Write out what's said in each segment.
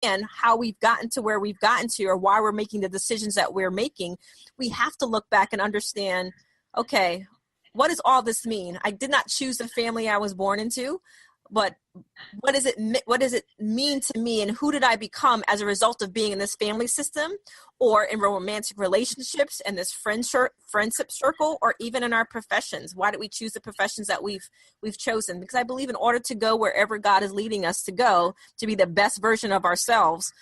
how we've gotten to where we've gotten to, or why we're making the decisions that we're making, we have to look back and understand, okay, what does all this mean? I did not choose the family I was born into, but what does it mean to me, and who did I become as a result of being in this family system, or in romantic relationships and this friendship circle, or even in our professions? Why did we choose the professions that we've chosen? Because I believe in order to go wherever God is leading us to go, to be the best version of ourselves,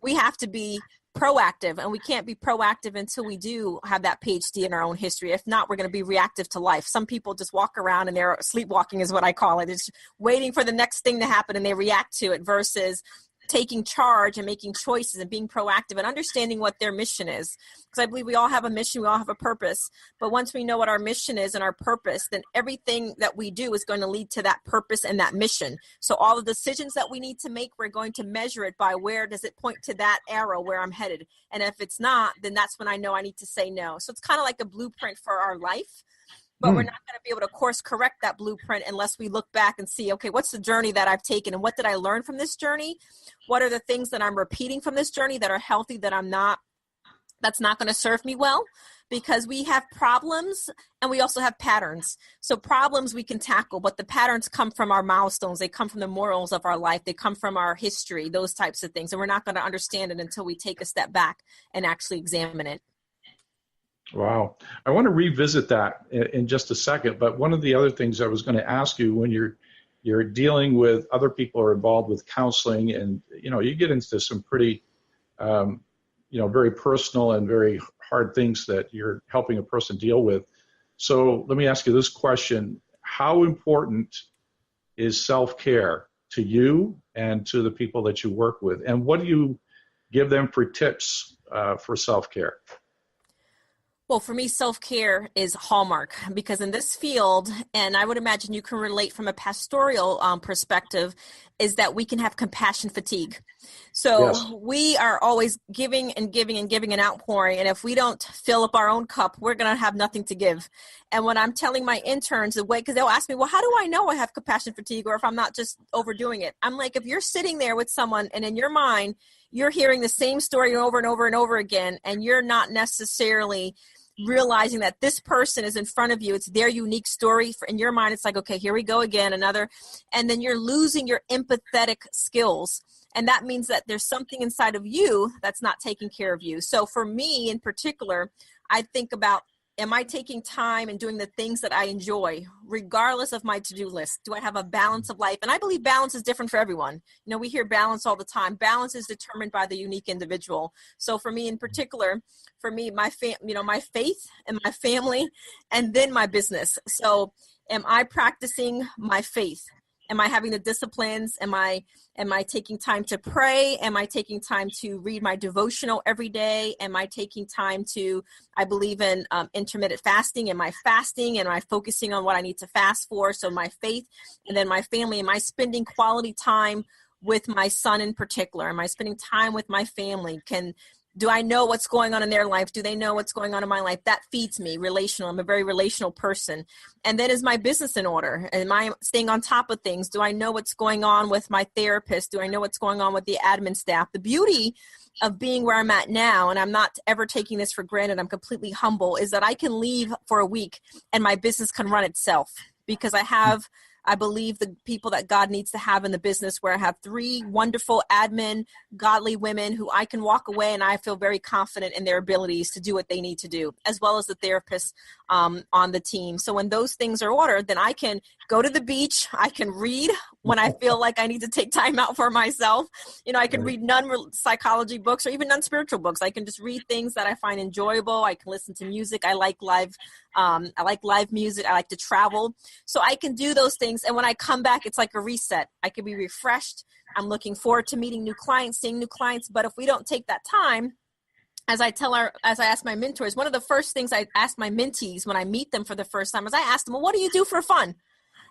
we have to be proactive, and we can't be proactive until we do have that PhD in our own history. If not, we're going to be reactive to life. Some people just walk around and they're sleepwalking is what I call it. It's waiting for the next thing to happen and they react to it, versus taking charge and making choices and being proactive and understanding what their mission is. Because I believe we all have a mission, we all have a purpose. But once we know what our mission is and our purpose, then everything that we do is going to lead to that purpose and that mission. So all the decisions that we need to make, we're going to measure it by where does it point to that arrow where I'm headed. And if it's not, then that's when I know I need to say no. So it's kind of like a blueprint for our life. But we're not going to be able to course correct that blueprint unless we look back and see, okay, what's the journey that I've taken, and what did I learn from this journey? What are the things that I'm repeating from this journey that are healthy, that's not going to serve me well? Because we have problems and we also have patterns. So problems we can tackle, but the patterns come from our milestones. They come from the morals of our life. They come from our history, those types of things. And we're not going to understand it until we take a step back and actually examine it. Wow. I want to revisit that in just a second, but one of the other things I was going to ask you, when you're dealing with other people who are involved with counseling, and you get into some pretty very personal and very hard things that you're helping a person deal with. So let me ask you this question: how important is self-care to you and to the people that you work with, and what do you give them for tips for self-care? Well, for me, self-care is hallmark, because in this field, and I would imagine you can relate from a pastoral perspective, is that we can have compassion fatigue. So yes, we are always giving and giving and giving and outpouring. And if we don't fill up our own cup, we're going to have nothing to give. And when I'm telling my interns the way, because they'll ask me, well, how do I know I have compassion fatigue, or if I'm not just overdoing it? I'm like, if you're sitting there with someone and in your mind, you're hearing the same story over and over and over again, and you're not necessarily realizing that this person is in front of you, it's their unique story. In your mind, it's like, okay, here we go again, another, and then you're losing your empathetic skills. And that means that there's something inside of you that's not taking care of you. So for me in particular, I think about, am I taking time and doing the things that I enjoy, regardless of my to-do list? Do I have a balance of life? And I believe balance is different for everyone. We hear balance all the time. Balance is determined by the unique individual. So for me in particular, my faith and my family, and then my business. So am I practicing my faith? Am I having the disciplines? Am I taking time to pray? Am I taking time to read my devotional every day? Am I taking time to, I believe in intermittent fasting. Am I fasting? Am I focusing on what I need to fast for? So my faith, and then my family. Am I spending quality time with my son in particular? Am I spending time with my family? Do I know what's going on in their life? Do they know what's going on in my life? That feeds me. Relational. I'm a very relational person. And then is my business in order? Am I staying on top of things? Do I know what's going on with my therapist? Do I know what's going on with the admin staff? The beauty of being where I'm at now, and I'm not ever taking this for granted, I'm completely humble, is that I can leave for a week and my business can run itself, because I believe the people that God needs to have in the business, where I have 3 wonderful admin, godly women who I can walk away and I feel very confident in their abilities to do what they need to do, as well as the therapist on the team. So when those things are ordered, then I can go to the beach. I can read when I feel like I need to take time out for myself. I can read non-psychology books or even non-spiritual books. I can just read things that I find enjoyable. I can listen to music. I like live music. I like to travel. So I can do those things. And when I come back, it's like a reset. I can be refreshed. I'm looking forward to meeting new clients, seeing new clients. But if we don't take that time, as I ask my mentors, one of the first things I ask my mentees when I meet them for the first time is I ask them, well, what do you do for fun?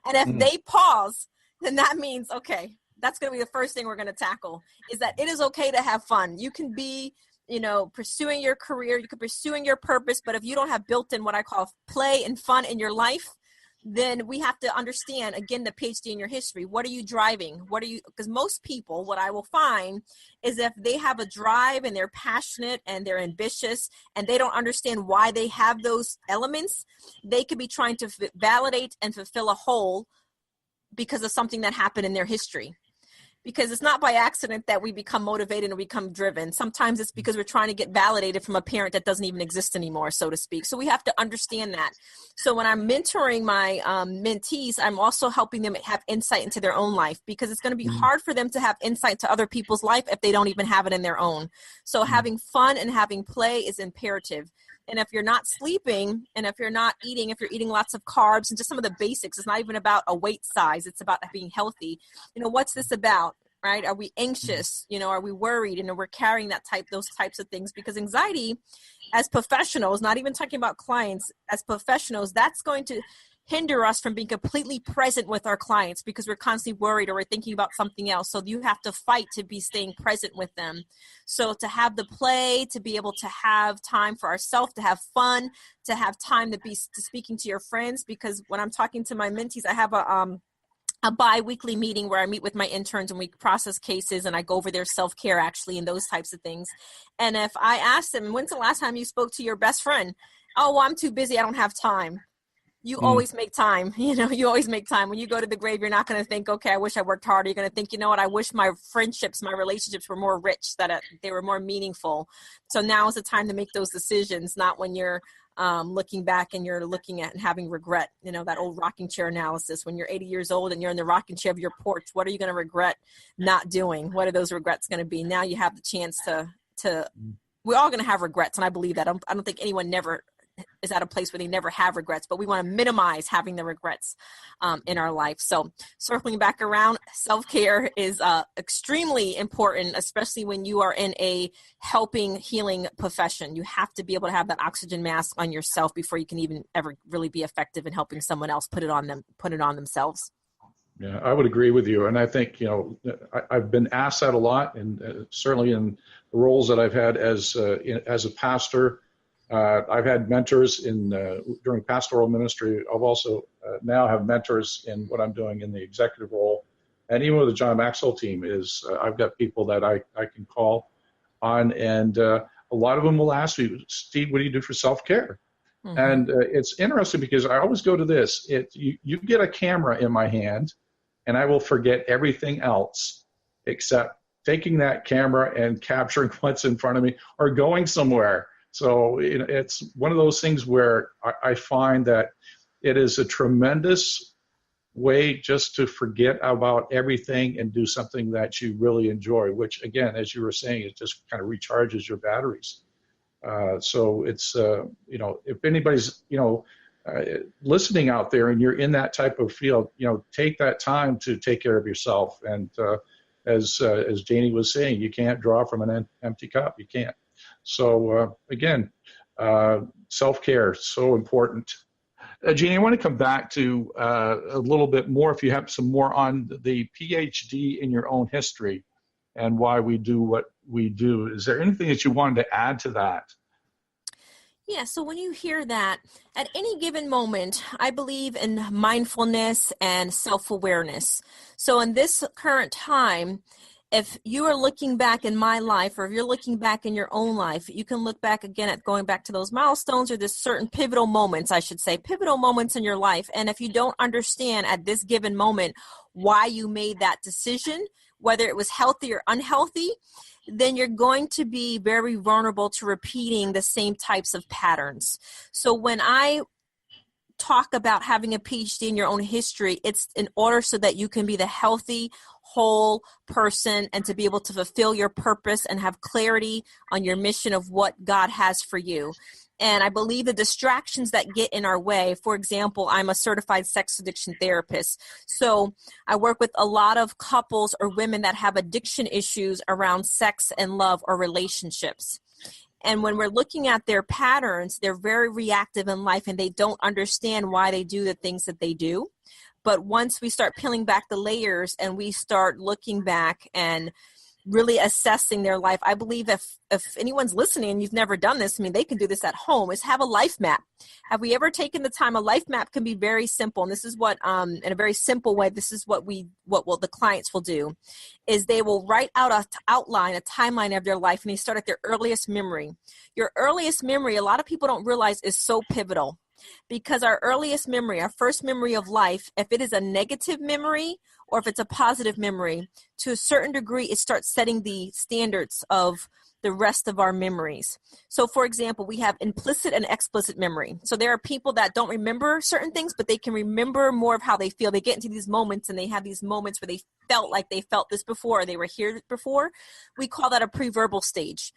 And if they pause, then that means, okay, that's going to be the first thing we're going to tackle, is that it is okay to have fun. You can be, pursuing your career, you can pursuing your purpose, but if you don't have built in what I call play and fun in your life, then we have to understand, again, the PhD in your history. What are you driving? Because most people, what I will find is if they have a drive and they're passionate and they're ambitious and they don't understand why they have those elements, they could be trying to validate and fulfill a hole because of something that happened in their history. Because it's not by accident that we become motivated and we become driven. Sometimes it's because we're trying to get validated from a parent that doesn't even exist anymore, so to speak. So we have to understand that. So when I'm mentoring my mentees, I'm also helping them have insight into their own life, because it's going to be hard for them to have insight to other people's life if they don't even have it in their own. So having fun and having play is imperative. And if you're not sleeping and if you're not eating, if you're eating lots of carbs and just some of the basics, it's not even about a weight size. It's about being healthy. What's this about, right? Are we anxious? Are we worried? And we're carrying those types of things, because anxiety as professionals, not even talking about clients, as professionals, that's going to hinder us from being completely present with our clients, because we're constantly worried or we're thinking about something else. So you have to fight to be staying present with them. So to have the play, to be able to have time for ourselves, to have fun, to have time to speaking to your friends. Because when I'm talking to my mentees, I have a bi-weekly meeting where I meet with my interns and we process cases, and I go over their self-care actually and those types of things. And if I ask them, when's the last time you spoke to your best friend? Oh, well, I'm too busy. I don't have time. You always make time. You always make time. When you go to the grave, you're not going to think, okay, I wish I worked harder. You're going to think, you know what, I wish my friendships, my relationships were more rich, that they were more meaningful. So now is the time to make those decisions, not when you're looking back and you're looking at and having regret. That old rocking chair analysis. When you're 80 years old and you're in the rocking chair of your porch, what are you going to regret not doing? What are those regrets going to be? Now you have the chance to we're all going to have regrets. And I believe that. I don't think anyone never is at a place where they never have regrets, but we want to minimize having the regrets in our life. So circling back around, self-care is extremely important, especially when you are in a helping, healing profession. You have to be able to have that oxygen mask on yourself before you can even ever really be effective in helping someone else put it on themselves. Yeah, I would agree with you. And I think, I've been asked that a lot, and certainly in the roles that I've had as a pastor. I've had mentors during pastoral ministry. I've also now have mentors in what I'm doing in the executive role. And even with the John Maxwell team I've got people that I can call on, and a lot of them will ask me, Steve, what do you do for self-care? Mm-hmm. And it's interesting because I always go to this. You get a camera in my hand, and I will forget everything else except taking that camera and capturing what's in front of me or going somewhere. So it's one of those things where I find that it is a tremendous way just to forget about everything and do something that you really enjoy, which, again, as you were saying, it just kind of recharges your batteries. So it's, if anybody's, listening out there and you're in that type of field, take that time to take care of yourself. And as Janie was saying, you can't draw from an empty cup. You can't. So again, self-care, so important. Janie, I want to come back to a little bit more, if you have some more on the PhD in your own history and why we do what we do. Is there anything that you wanted to add to that? Yeah, so when you hear that, at any given moment, I believe in mindfulness and self-awareness. So in this current time, if you are looking back in my life, or if you're looking back in your own life, you can look back again at going back to those milestones, or there's certain pivotal moments, I should say, pivotal moments in your life. And if you don't understand at this given moment why you made that decision, whether it was healthy or unhealthy, then you're going to be very vulnerable to repeating the same types of patterns. So when I talk about having a PhD in your own history, it's in order so that you can be the healthy, whole person and to be able to fulfill your purpose and have clarity on your mission of what God has for you. And I believe the distractions that get in our way, for example, I'm a certified sex addiction therapist. So I work with a lot of couples or women that have addiction issues around sex and love or relationships. And when we're looking at their patterns, they're very reactive in life and they don't understand why they do the things that they do. But once we start peeling back the layers and we start looking back and really assessing their life. I believe if anyone's listening and you've never done this, I mean, they can do this at home, is have a life map. Have we ever taken the time? A life map can be very simple. And this is what, in a very simple way, this is what the clients will do, is they will write out a timeline of their life, and they start at their earliest memory. Your earliest memory, a lot of people don't realize, is so pivotal, because our earliest memory, our first memory of life, if it is a negative memory or if it's a positive memory, to a certain degree, it starts setting the standards of the rest of our memories. So for example, we have implicit and explicit memory. So there are people that don't remember certain things, but they can remember more of how they feel. They get into these moments, and they have these moments where they felt like they felt this before, or they were here before. We call that a pre-verbal stage.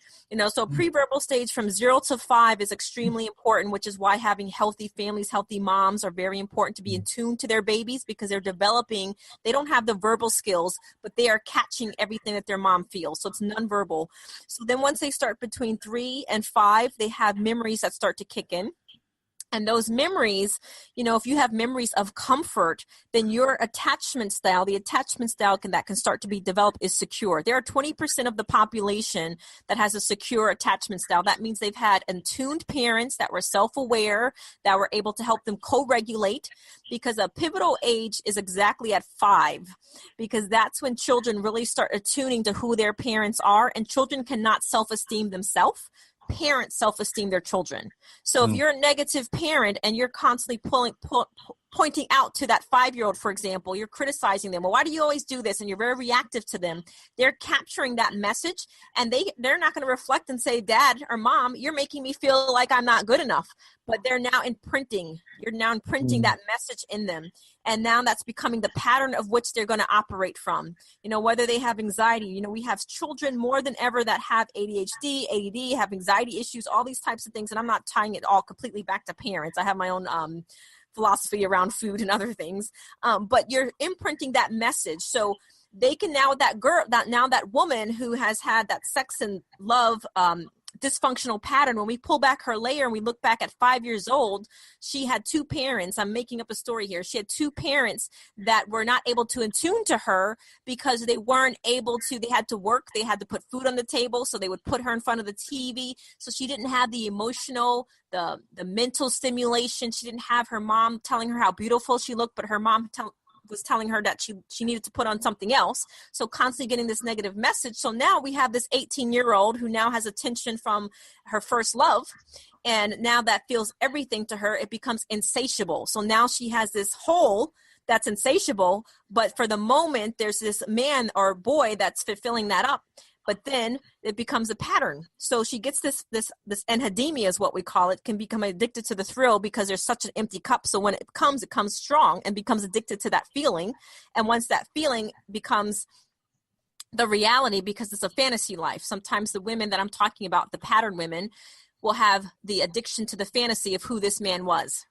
So a pre-verbal stage from 0 to 5 is extremely important, which is why having healthy families, healthy moms are very important, to be in tune to their babies, because they're developing, they don't have the verbal skills, but they are catching everything that their mom feels. So it's nonverbal. So then once they start between 3 and 5, they have memories that start to kick in. And those memories, if you have memories of comfort, then your attachment style, the attachment style that can start to be developed, is secure. There are 20% of the population that has a secure attachment style. That means they've had attuned parents that were self-aware, that were able to help them co-regulate, because a pivotal age is exactly at 5, because that's when children really start attuning to who their parents are, and children cannot self-esteem themselves. Parents self-esteem their children. So if you're a negative parent and you're constantly pointing out to that 5-year-old, for example, you're criticizing them. Well, why do you always do this? And you're very reactive to them. They're capturing that message, and they're not going to reflect and say, Dad or Mom, you're making me feel like I'm not good enough. But they're now imprinting. You're now imprinting that message in them. And now that's becoming the pattern of which they're going to operate from. Whether they have anxiety, we have children more than ever that have ADHD, ADD, have anxiety issues, all these types of things. And I'm not tying it all completely back to parents. I have my own philosophy around food and other things. But you're imprinting that message. So they can now, that woman who has had that sex and love dysfunctional pattern, when we pull back her layer and we look back at 5 years old, she had 2 parents. I'm making up a story here. She had 2 parents that were not able to attune to her, because they weren't able to, they had to work, they had to put food on the table, so they would put her in front of the TV. So she didn't have the emotional, the mental stimulation. She didn't have her mom telling her how beautiful she looked, but her mom was telling her that she needed to put on something else. So constantly getting this negative message. So now we have this 18-year-old who now has attention from her first love. And now that feels everything to her. It becomes insatiable. So now she has this hole that's insatiable. But for the moment, there's this man or boy that's fulfilling that up. But then it becomes a pattern. So she gets this anhedemia is what we call it, can become addicted to the thrill, because there's such an empty cup. So when it comes strong and becomes addicted to that feeling. And once that feeling becomes the reality, because it's a fantasy life, sometimes the women that I'm talking about, the pattern women, will have the addiction to the fantasy of who this man was.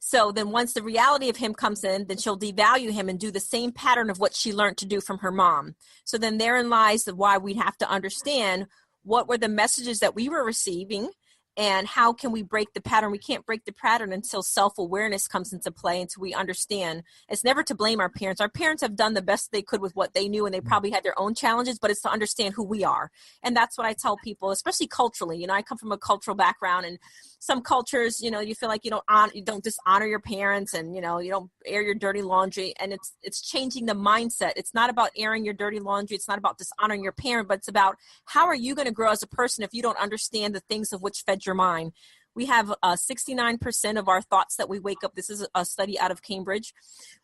So then once the reality of him comes in, then she'll devalue him and do the same pattern of what she learned to do from her mom. So then therein lies why we have to understand what were the messages that we were receiving, and how can we break the pattern. We can't break the pattern until self-awareness comes into play, until we understand. It's never to blame our parents. Our parents have done the best they could with what they knew, and they probably had their own challenges, but it's to understand who we are. And that's what I tell people, especially culturally. I come from a cultural background, and some cultures, you feel like you don't dishonor your parents, and you don't air your dirty laundry. And it's changing the mindset. It's not about airing your dirty laundry. It's not about dishonoring your parent, but it's about how are you going to grow as a person if you don't understand the things of which fed your mind. We have 69% of our thoughts that we wake up. This is a study out of Cambridge.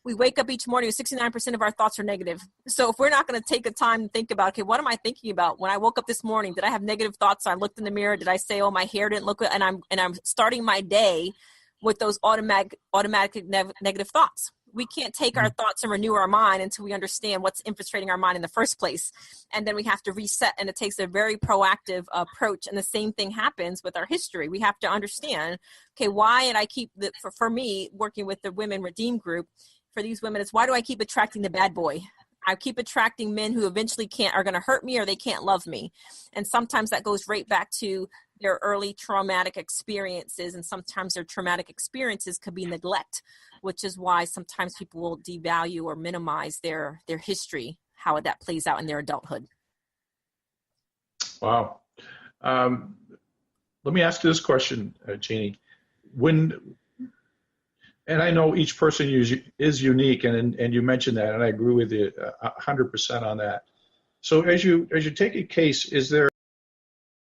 We wake up each morning with 69% of our thoughts are negative. So if we're not going to take the time to think about, okay, what am I thinking about when I woke up this morning? Did I have negative thoughts? I looked in the mirror. Did I say, oh, my hair didn't look good? And I'm starting my day with those automatic negative thoughts. We can't take our thoughts and renew our mind until we understand what's infiltrating our mind in the first place. And then we have to reset, and it takes a very proactive approach. And the same thing happens with our history. We have to understand, okay, why, and I keep, for me, working with the Women Redeem group, for these women, it's why do I keep attracting the bad boy? I keep attracting men who eventually are going to hurt me, or they can't love me. And sometimes that goes right back to their early traumatic experiences. And sometimes their traumatic experiences could be neglect, which is why sometimes people will devalue or minimize their history, how that plays out in their adulthood. Wow. Um, Let me ask you this question, Janie. And I know each person is unique, and you mentioned that, and I agree with you 100% on that. So as you take a case, is there